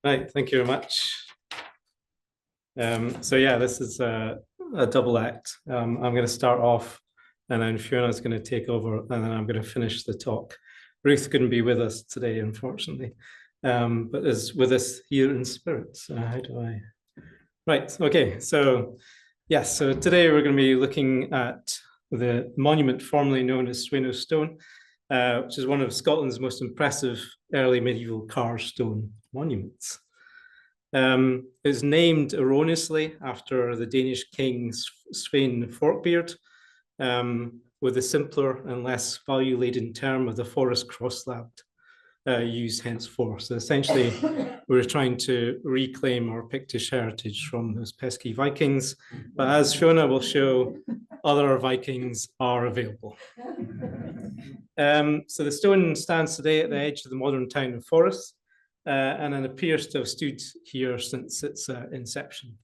Right, thank you very much. So yeah, this is a double act. I'm going to start off, and then Fiona's going to take over, and then I'm going to finish the talk. Ruth couldn't be with us today, unfortunately, but is with us here in spirit. So how do I? Right, okay, so yes, so today we're going to be looking at the monument formerly known as Sueno Stone, which is one of Scotland's most impressive early medieval carved stone monuments. It's named erroneously after the Danish king Svein Forkbeard, with the simpler and less value-laden term of the Forres cross slab used henceforth. So essentially, we're trying to reclaim our Pictish heritage from those pesky Vikings. But as Fiona will show, other Vikings are available. So the stone stands today at the edge of the modern town of Forres, and it appears to have stood here since its inception.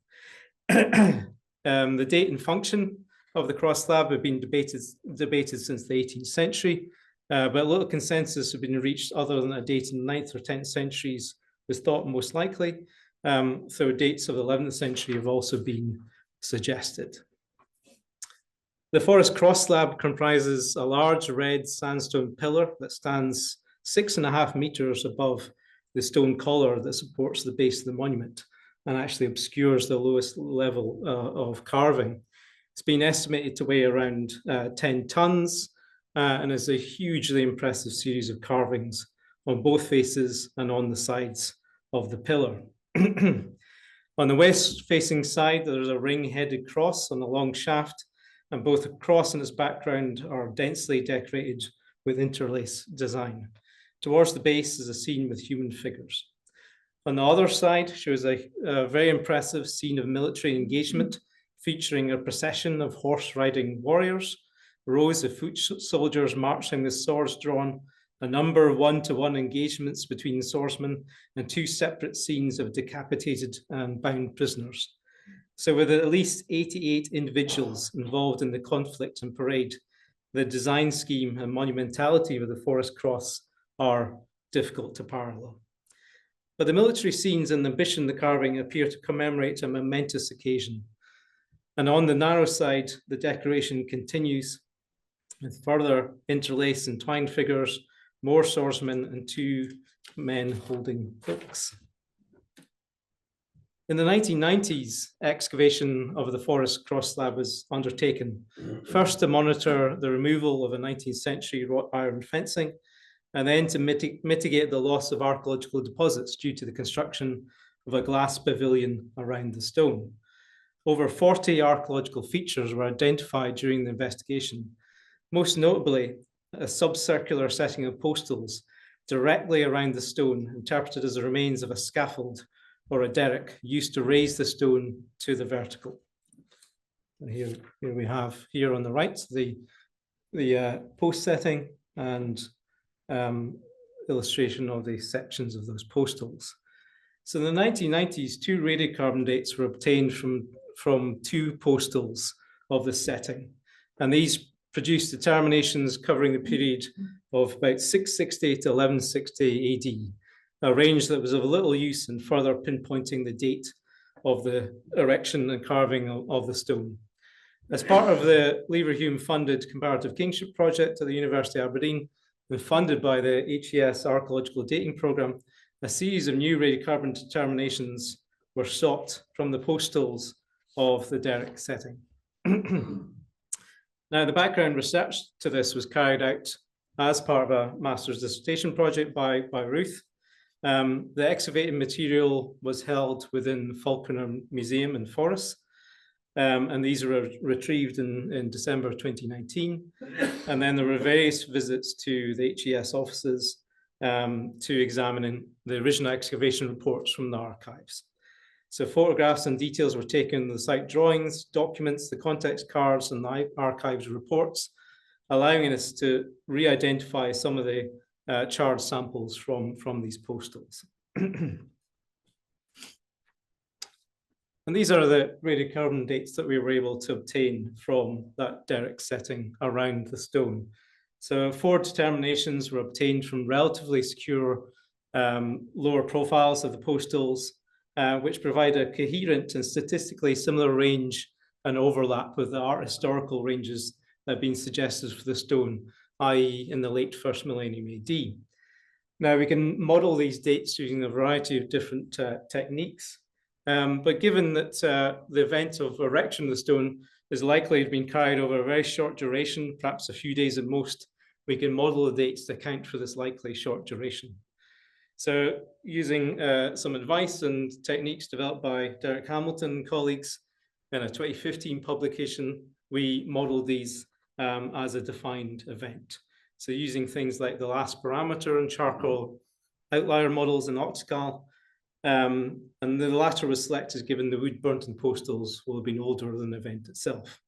The date and function of the cross slab have been debated since the 18th century, but little consensus have been reached other than a date in the 9th or 10th centuries was thought most likely. So dates of the 11th century have also been suggested. The Forres cross slab comprises a large red sandstone pillar that stands 6.5 meters above the stone collar that supports the base of the monument and actually obscures the lowest level of carving. It's been estimated to weigh around 10 tons and is a hugely impressive series of carvings on both faces and on the sides of the pillar. On the west-facing side, there's a ring-headed cross on a long shaft, and both the cross and its background are densely decorated with interlace design. Towards the base is a scene with human figures. On the other side shows a very impressive scene of military engagement featuring a procession of horse-riding warriors, rows of foot soldiers marching with swords drawn, a number of one-to-one engagements between swordsmen, and 2 separate scenes of decapitated and bound prisoners. So with at least 88 individuals involved in the conflict and parade, the design scheme and monumentality of the Forres cross are difficult to parallel. But the military scenes and the ambition of the carving appear to commemorate a momentous occasion. And on the narrow side, the decoration continues with further interlaced and twined figures, more swordsmen, and 2 men holding books. In the 1990s, excavation of the Forres cross slab was undertaken, first to monitor the removal of a 19th century wrought iron fencing, and then to mitigate the loss of archaeological deposits due to the construction of a glass pavilion around the stone. Over 40 archaeological features were identified during the investigation, most notably a subcircular setting of postals directly around the stone, interpreted as the remains of a scaffold or a derrick used to raise the stone to the vertical. And here we have here on the right the post setting and illustration of the sections of those postals. So in the 1990s, 2 radiocarbon dates were obtained from 2 postals of the setting, and these produced determinations covering the period of about 660 to 1160 AD, a range that was of little use in further pinpointing the date of the erection and carving of the stone. As part of the Leverhulme-funded Comparative Kingship project at the University of Aberdeen, and funded by the HES Archaeological Dating Programme, a series of new radiocarbon determinations were sought from the postals of the derrick setting. Now, the background research to this was carried out as part of a master's dissertation project by Ruth. The excavated material was held within the Falconer Museum in Forres, and these were retrieved in December 2019. And then there were various visits to the HES offices to examining the original excavation reports from the archives. So photographs and details were taken, the site drawings, documents, the context cards, and the archives reports, allowing us to re-identify some of the charred samples from these postals. And these are the radiocarbon dates that we were able to obtain from that derrick setting around the stone. So 4 determinations were obtained from relatively secure lower profiles of the postals, which provide a coherent and statistically similar range and overlap with the art historical ranges that have been suggested for the stone, i.e. in the late first millennium AD. Now, we can model these dates using a variety of different techniques, but given that the event of erection of the stone is likely to have been carried over a very short duration, perhaps a few days at most, we can model the dates to account for this likely short duration. So using some advice and techniques developed by Derek Hamilton and colleagues in a 2015 publication, we modeled these as a defined event. So using things like the last parameter and charcoal outlier models in Octacal, and the latter was selected given the wood burnt in postals will have been older than the event itself.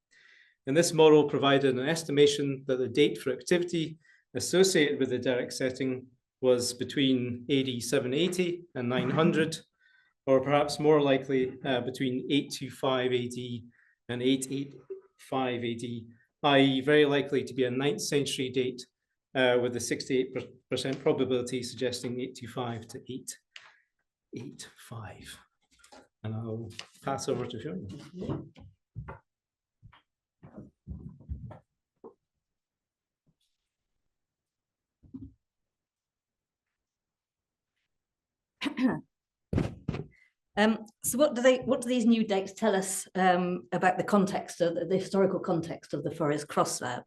And this model provided an estimation that the date for activity associated with the Derek setting was between AD 780 and 900, or perhaps more likely between 825 AD and 885 AD, i.e. very likely to be a 9th century date with a 68% probability suggesting 825 to 885. And I'll pass over to Fiona. So what do these new dates tell us about the context, the historical context of the Forres cross slab?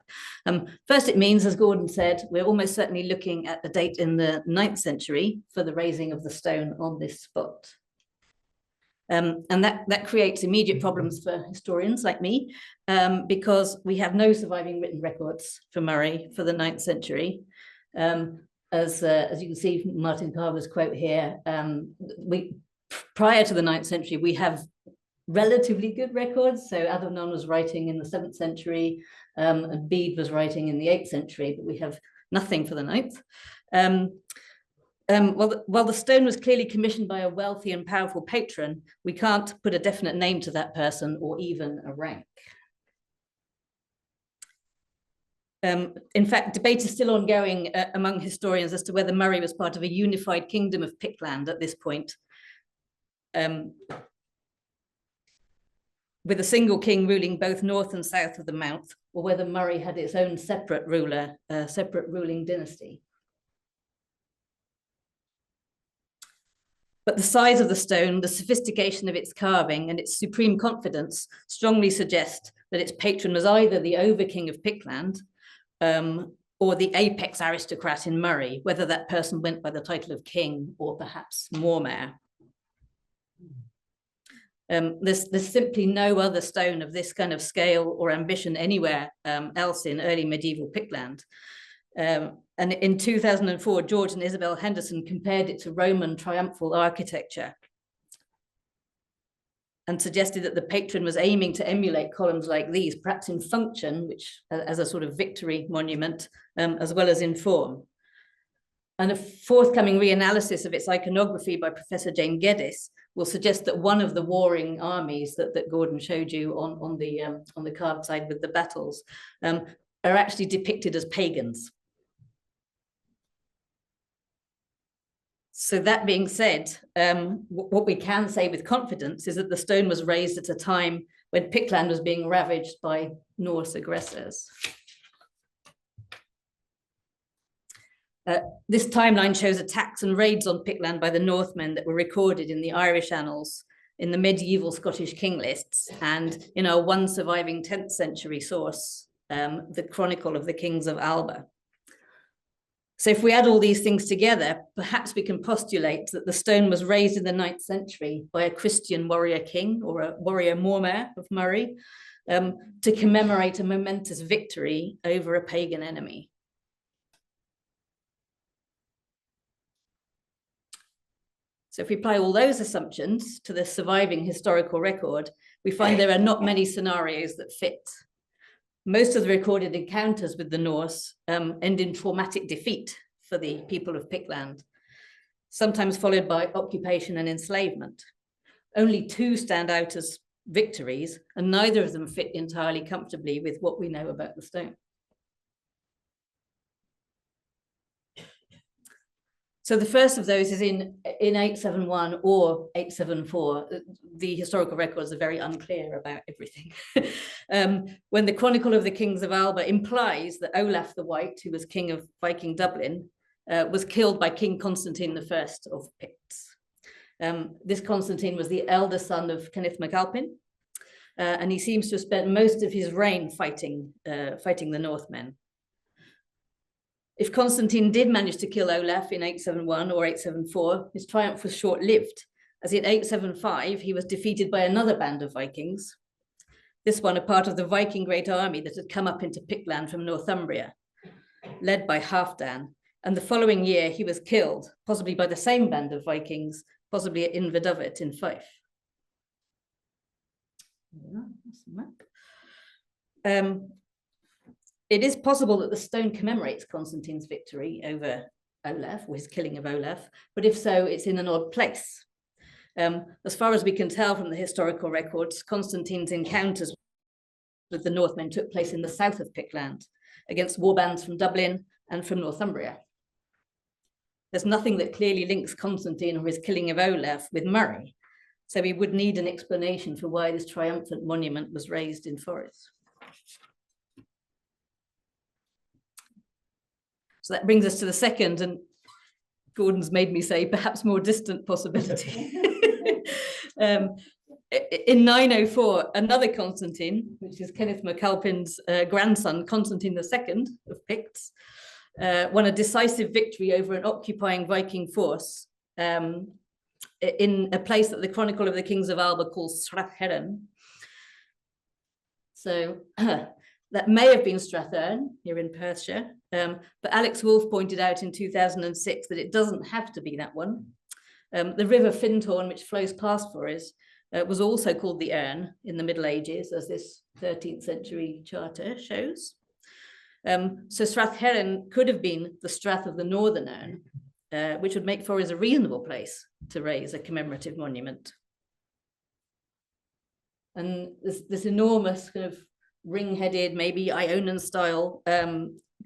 First, it means, as Gordon said, we're almost certainly looking at a date in the 9th century for the raising of the stone on this spot. And that creates immediate problems for historians like me, because we have no surviving written records for Murray for the 9th century. As you can see from Martin Carver's quote here, prior to the 9th century, we have relatively good records. So Adamnan was writing in the 7th century, and Bede was writing in the 8th century, but we have nothing for the 9th. While the stone was clearly commissioned by a wealthy and powerful patron, we can't put a definite name to that person or even a rank. In fact, debate is still ongoing among historians as to whether Murray was part of a unified kingdom of Pictland at this point, with a single king ruling both north and south of the Mount, or whether Murray had its own separate ruler, separate ruling dynasty. But the size of the stone, the sophistication of its carving, and its supreme confidence strongly suggest that its patron was either the over-king of Pictland or the apex aristocrat in Murray, whether that person went by the title of king or perhaps mormaer. There's simply no other stone of this kind of scale or ambition anywhere else in early medieval Pictland. And in 2004, George and Isabel Henderson compared it to Roman triumphal architecture and suggested that the patron was aiming to emulate columns like these, perhaps in function, which as a sort of victory monument, as well as in form. And a forthcoming reanalysis of its iconography by Professor Jane Geddes will suggest that one of the warring armies that Gordon showed you on the carved side with the battles are actually depicted as pagans. So that being said, what we can say with confidence is that the stone was raised at a time when Pictland was being ravaged by Norse aggressors. This timeline shows attacks and raids on Pictland by the Northmen that were recorded in the Irish annals, in the medieval Scottish king lists, and in our one surviving 10th century source, the Chronicle of the Kings of Alba. So if we add all these things together, perhaps we can postulate that the stone was raised in the 9th century by a Christian warrior king or a warrior mormaer of Murray to commemorate a momentous victory over a pagan enemy. So if we apply all those assumptions to the surviving historical record, we find there are not many scenarios that fit. Most of the recorded encounters with the Norse end in traumatic defeat for the people of Pictland, sometimes followed by occupation and enslavement. Only 2 stand out as victories, and neither of them fit entirely comfortably with what we know about the stone. So the first of those is in 871 or 874. The historical records are very unclear about everything. When the Chronicle of the Kings of Alba implies that Olaf the White, who was king of Viking Dublin, was killed by King Constantine I of Picts. This Constantine was the elder son of Kenneth MacAlpin, and he seems to have spent most of his reign fighting the Northmen. If Constantine did manage to kill Olaf in 871 or 874, his triumph was short-lived, as in 875 he was defeated by another band of Vikings, this one a part of the Viking Great Army that had come up into Pictland from Northumbria, led by Halfdan, and the following year he was killed, possibly by the same band of Vikings, possibly at Inverdovet in Fife. It is possible that the stone commemorates Constantine's victory over Olaf, or his killing of Olaf, but if so, it's in an odd place. As far as we can tell from the historical records, Constantine's encounters with the Northmen took place in the south of Pictland, against warbands from Dublin and from Northumbria. There's nothing that clearly links Constantine or his killing of Olaf with Murray, so we would need an explanation for why this triumphant monument was raised in Forres. So that brings us to the second, and Gordon's made me say perhaps more distant possibility. In 904, another Constantine, which is Kenneth MacAlpin's grandson, Constantine II of Picts, won a decisive victory over an occupying Viking force in a place that the Chronicle of the Kings of Alba calls Strathherren. So that may have been Strathern here in Perthshire, but Alex Wolfe pointed out in 2006 that it doesn't have to be that one. The River Findhorn, which flows past Forres, was also called the Erne in the Middle Ages, as this 13th century charter shows. So Strathherren could have been the Strath of the Northern Erne, which would make Forres a reasonable place to raise a commemorative monument. And this enormous kind of ring-headed, maybe Ionan-style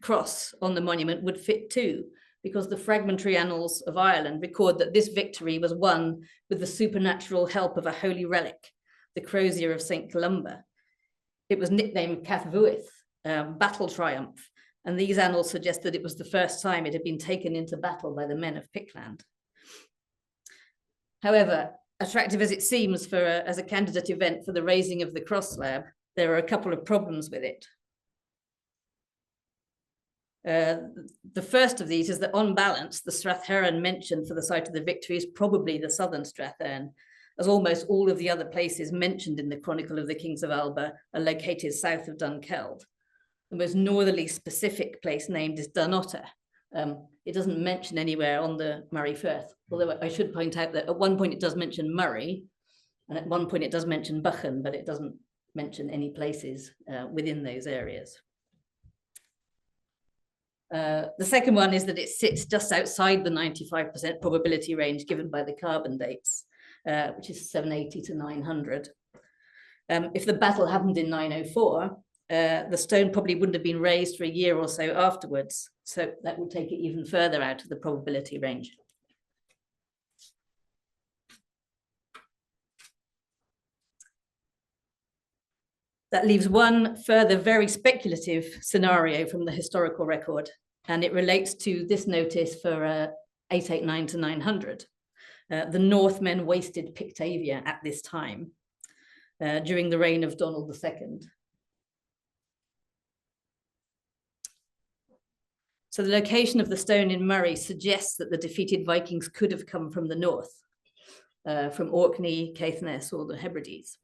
cross on the monument would fit too, because the fragmentary annals of Ireland record that this victory was won with the supernatural help of a holy relic, the crozier of St. Columba. It was nicknamed Cathvuith, battle triumph, and these annals suggest that it was the first time it had been taken into battle by the men of Pictland. However, attractive as it seems as a candidate event for the raising of the cross slab, there are a couple of problems with it. The first of these is that on balance, the Strathherren mentioned for the site of the victory is probably the southern Strathern, as almost all of the other places mentioned in the Chronicle of the Kings of Alba are located south of Dunkeld. The most northerly specific place named is Dunotter. It doesn't mention anywhere on the Murray Firth, although I should point out that at one point it does mention Murray, and at one point it does mention Buchan, but it doesn't mention any places within those areas. The second one is that it sits just outside the 95% probability range given by the carbon dates, which is 780 to 900. If the battle happened in 904, the stone probably wouldn't have been raised for a year or so afterwards, so that would take it even further out of the probability range. That leaves one further very speculative scenario from the historical record, and it relates to this notice for 889 to 900. The Northmen wasted Pictavia at this time during the reign of Donald II. So the location of the stone in Murray suggests that the defeated Vikings could have come from the north, from Orkney, Caithness, or the Hebrides.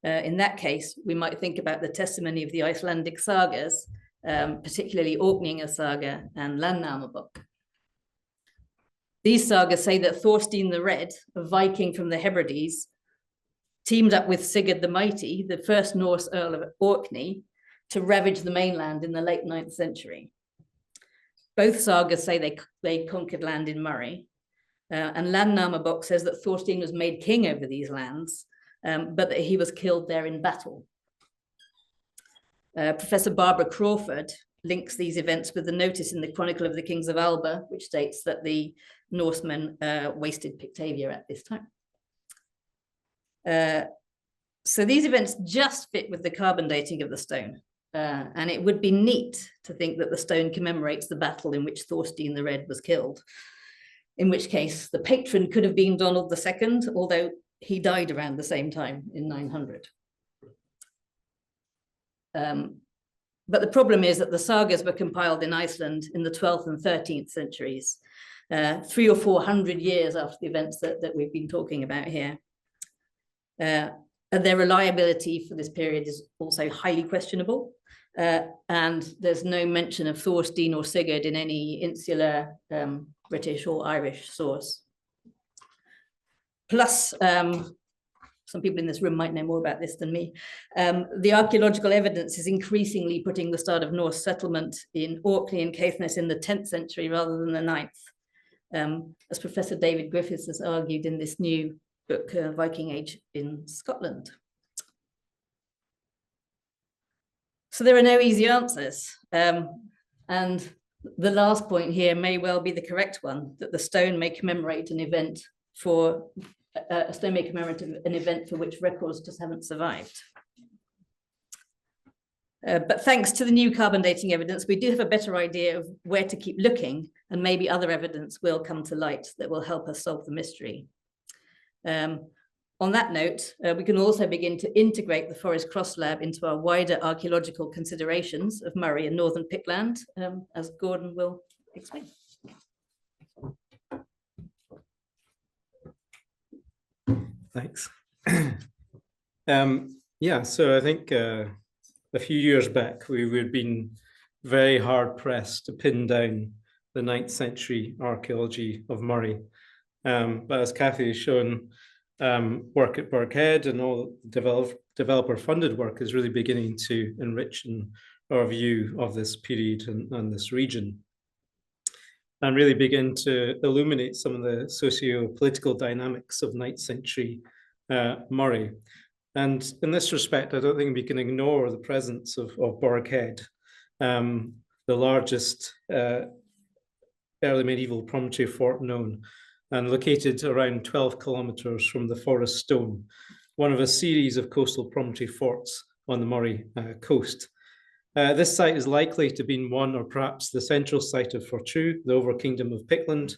In that case, we might think about the testimony of the Icelandic sagas, particularly Orkneyinga saga and Landnámabók. These sagas say that Thorstein the Red, a Viking from the Hebrides, teamed up with Sigurd the Mighty, the first Norse Earl of Orkney, to ravage the mainland in the late 9th century. Both sagas say they conquered land in Murray, and Landnámabók says that Thorstein was made king over these lands, but that he was killed there in battle. Professor Barbara Crawford links these events with the notice in the Chronicle of the Kings of Alba, which states that the Norsemen wasted Pictavia at this time. So these events just fit with the carbon dating of the stone. And it would be neat to think that the stone commemorates the battle in which Thorstein the Red was killed, in which case the patron could have been Donald II, although he died around the same time in 900. But the problem is that the sagas were compiled in Iceland in the 12th and 13th centuries, 300 or 400 years after the events that we've been talking about here. And their reliability for this period is also highly questionable. And there's no mention of Thorstein or Sigurd in any insular British or Irish source. Plus, some people in this room might know more about this than me. The archaeological evidence is increasingly putting the start of Norse settlement in Orkney and Caithness in the 10th century rather than the 9th, as Professor David Griffiths has argued in this new book, Viking Age in Scotland. So there are no easy answers. And the last point here may well be the correct one, that the stone may commemorate an event for which records just haven't survived. But thanks to the new carbon dating evidence, we do have a better idea of where to keep looking, and maybe other evidence will come to light that will help us solve the mystery. On that note, we can also begin to integrate the Forres Cross Lab into our wider archaeological considerations of Moray and Northern Pictland, as Gordon will explain. Thanks. Yeah, so I think a few years back, we would have been very hard pressed to pin down the 9th century archaeology of Moray. But as Kathy has shown, work at Burghead and all developer funded work is really beginning to enrich our view of this period and this region, and really begin to illuminate some of the socio-political dynamics of 9th century Moray. And in this respect, I don't think we can ignore the presence of Burghead, the largest early medieval promontory fort known, and located around 12 kilometers from the Forres Stone, one of a series of coastal promontory forts on the Moray coast. This site is likely to have been one or perhaps the central site of Fortru, the over-kingdom of Pictland,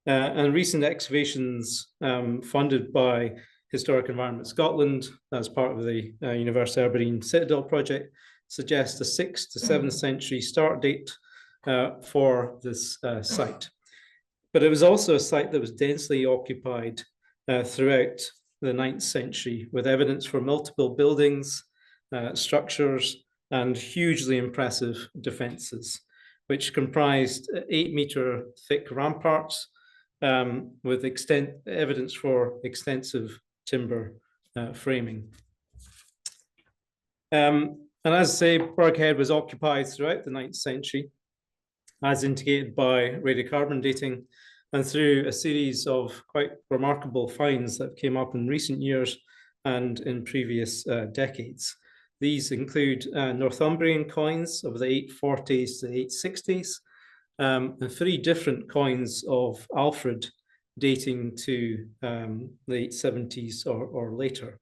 and recent excavations funded by Historic Environment Scotland as part of the University of Aberdeen Citadel project suggest a 6th to 7th century start date for this site. But it was also a site that was densely occupied throughout the 9th century, with evidence for multiple buildings, structures, and hugely impressive defences, which comprised 8-metre thick ramparts with evidence for extensive timber framing. And as I say, Burghead was occupied throughout the 9th century, as indicated by radiocarbon dating, and through a series of quite remarkable finds that came up in recent years and in previous decades. These include Northumbrian coins of the 840s to 860s, and 3 different coins of Alfred dating to the 870s or later.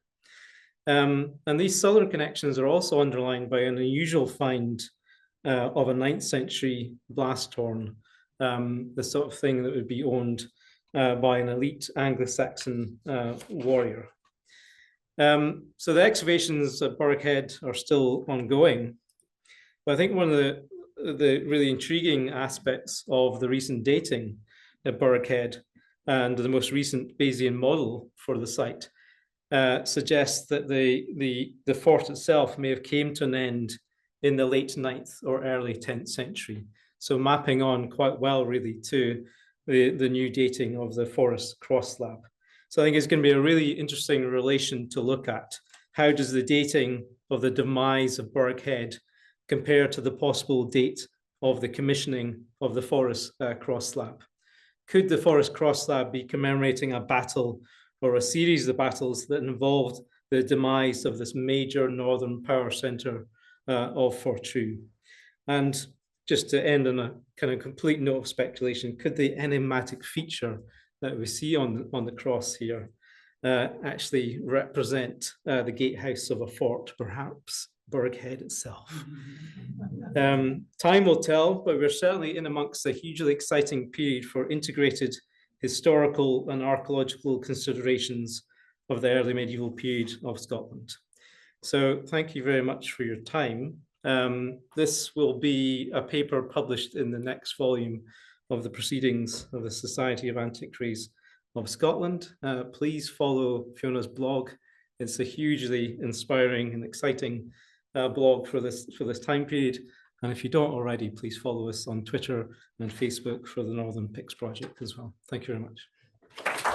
And these southern connections are also underlined by an unusual find of a 9th century blast horn, the sort of thing that would be owned by an elite Anglo-Saxon warrior. So the excavations at Burghead are still ongoing. But I think one of the really intriguing aspects of the recent dating at Burghead and the most recent Bayesian model for the site suggests that the fort itself may have came to an end in the late 9th or early 10th century. So mapping on quite well really to the new dating of the Forres Cross Slab. So I think it's going to be a really interesting relation to look at. How does the dating of the demise of Burghead compare to the possible date of the commissioning of the Forres Cross Slab? Could the Forres Cross Slab be commemorating a battle or a series of battles that involved the demise of this major northern power centre of Fortru? And just to end on a kind of complete note of speculation, could the enigmatic feature that we see on the cross here actually represent the gatehouse of a fort, perhaps Burghead itself? Time will tell, but we're certainly in amongst a hugely exciting period for integrated historical and archaeological considerations of the early medieval period of Scotland. So thank you very much for your time. This will be a paper published in the next volume of the Proceedings of the Society of Antiquaries of Scotland. Please follow Fiona's blog. It's a hugely inspiring and exciting blog for this time period. And if you don't already, please follow us on Twitter and Facebook for the Northern Picts Project as well. Thank you very much.